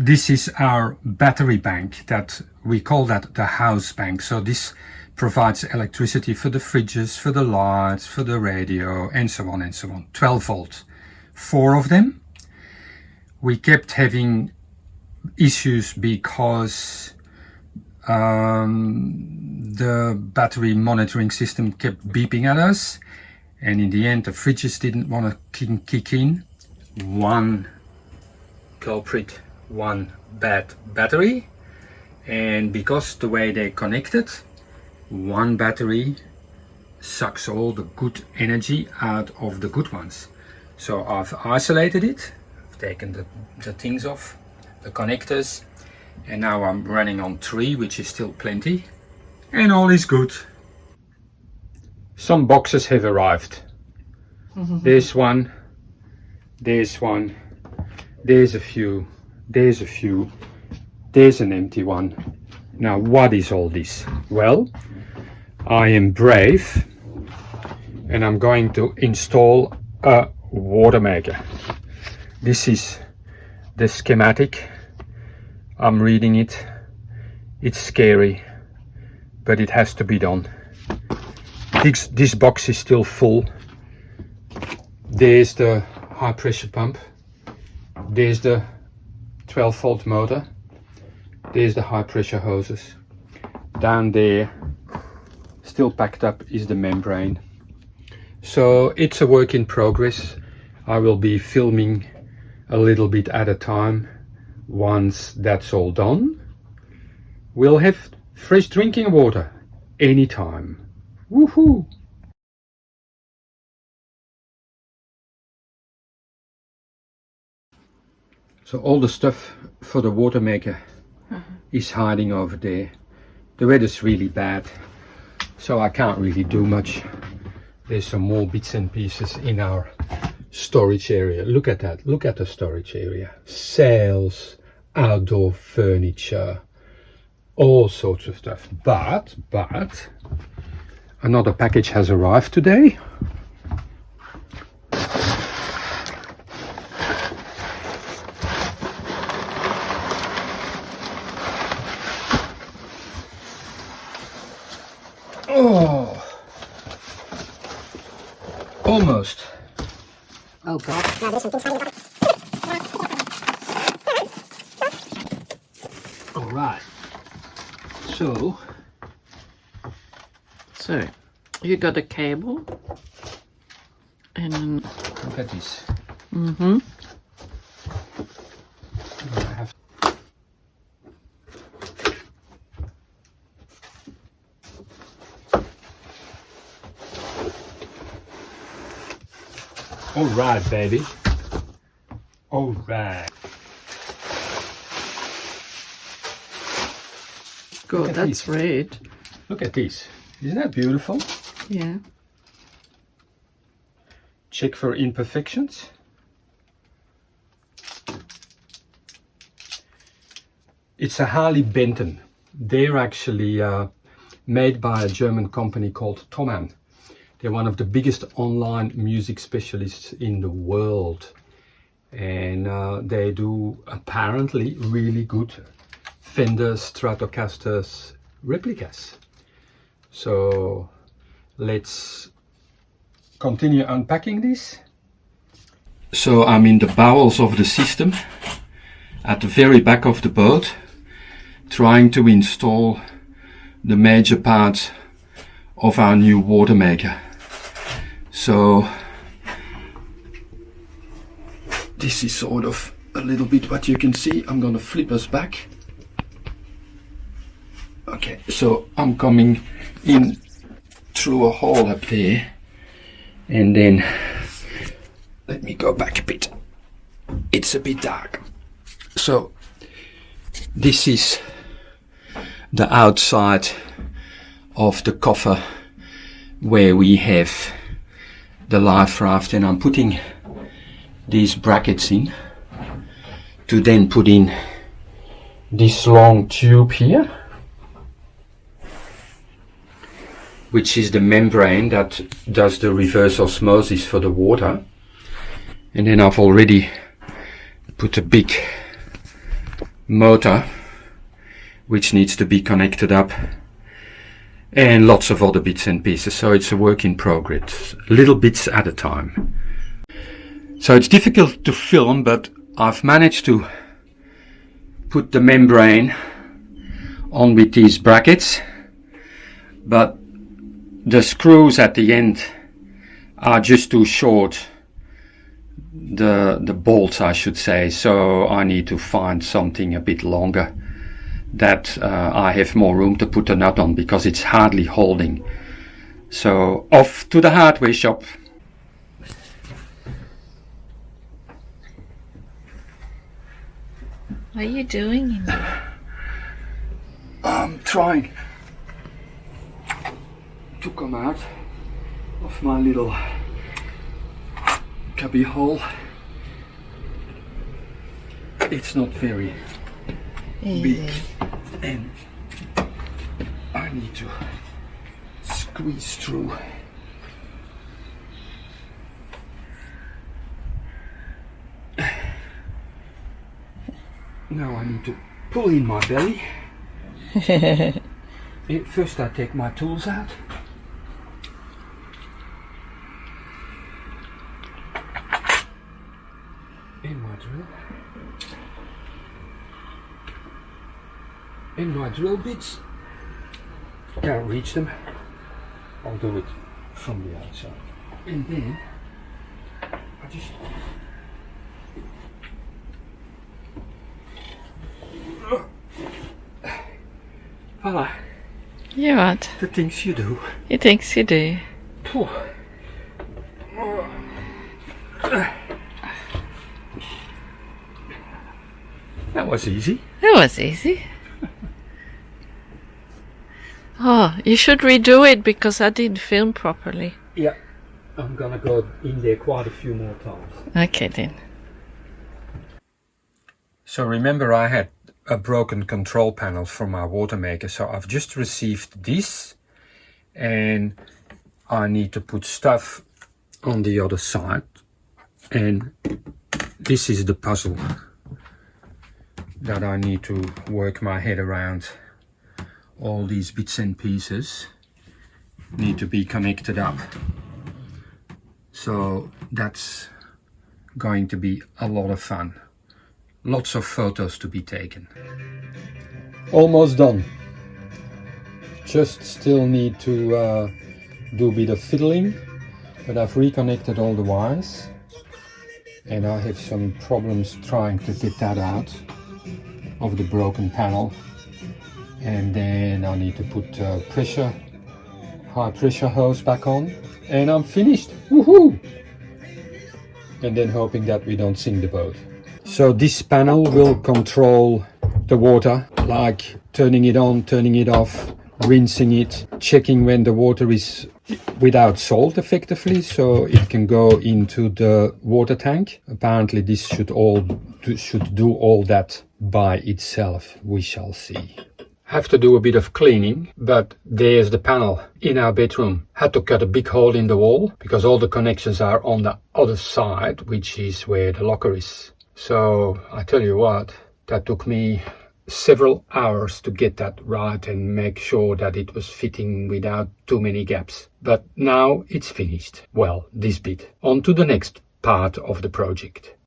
this is our battery bank that we call that the house bank. So this provides electricity for the fridges, for the lights, for the radio, and so on and so on. 12 volt, 4 of them. We kept having issues because the battery monitoring system kept beeping at us, and in the end the fridges didn't want to kick in. One culprit, one bad battery, and because the way they connected, one battery sucks all the good energy out of the good ones. So I've isolated it, I've taken the things off, the connectors, and now I'm running on 3, which is still plenty, and all is good. Some boxes have arrived. There's one, there's one, there's a few, there's a few, there's an empty one. Now what is all this? Well, I am brave and I'm going to install a water maker. This is the schematic. I'm reading it. It's scary, but it has to be done. This box is still full. There's the high pressure pump. There's the 12 volt motor. There's the high pressure hoses. Down there, still packed up, is the membrane. So it's a work in progress. I will be filming a little bit at a time. Once that's all done, we'll have fresh drinking water anytime. Woohoo! So all the stuff for the water maker is hiding over there. The weather's really bad, so I can't really do much. There's some more bits and pieces in our storage area. Look at that, look at the storage area. Sails, outdoor furniture, all sorts of stuff. But another package has arrived today. Oh, almost. Oh God. All right. So you got a cable and look at this. I have all right, baby. All right. good. That's red. Look at this. Isn't that beautiful? Yeah. Check for imperfections. It's a Harley Benton. They're actually made by a German company called Thomann. They're one of the biggest online music specialists in the world. And they do apparently really good Fender Stratocasters replicas. So let's continue unpacking this. So I'm in the bowels of the system at the very back of the boat, trying to install the major parts of our new water maker. So this is sort of a little bit what you can see. I'm gonna flip us back. Okay, so I'm coming in through a hole up there, and then let me go back a bit. It's a bit dark. So this is the outside of the coffer where we have the life raft, and I'm putting these brackets in to then put in this long tube here, which is the membrane that does the reverse osmosis for the water. And then I've already put a big motor which needs to be connected up, and lots of other bits and pieces. So it's a work in progress, little bits at a time. So it's difficult to film, but I've managed to put the membrane on with these brackets, but the screws at the end are just too short, the bolts I should say, so I need to find something a bit longer that I have more room to put a nut on, because it's hardly holding. So off to the hardware shop. What are you doing in there? I'm trying to come out of my little cubby hole. It's not very big, and I need to squeeze through. Now I need to pull in my belly. First I take my tools out. And my drill. And my drill bits. Can't reach them. I'll do it from the outside. And then I just voila, You what? the things you do. He thinks you do. Phew. That was easy. That was easy. Oh, you should redo it because I didn't film properly. Yeah, I'm gonna go in there quite a few more times. Okay then. So remember, I had a broken control panel from my water maker, so I've just received this, and I need to put stuff on the other side, and this is the puzzle that I need to work my head around. All these bits and pieces need to be connected up, so that's going to be a lot of fun. Lots of photos to be taken. Almost done. Just still need to do a bit of fiddling, but I've reconnected all the wires, and I have some problems trying to get that out of the broken panel. And then I need to put high pressure hose back on, and I'm finished. Woohoo! And then hoping that we don't sink the boat. So this panel will control the water, like turning it on, turning it off, rinsing it, checking when the water is without salt effectively, so it can go into the water tank. Apparently this should do all that by itself. We shall see. Have to do a bit of cleaning, but there's the panel in our bedroom. Had to cut a big hole in the wall because all the connections are on the other side, which is where the locker is. So I tell you what, that took me several hours to get that right and make sure that it was fitting without too many gaps. But now it's finished. Well, this bit. On to the next part of the project.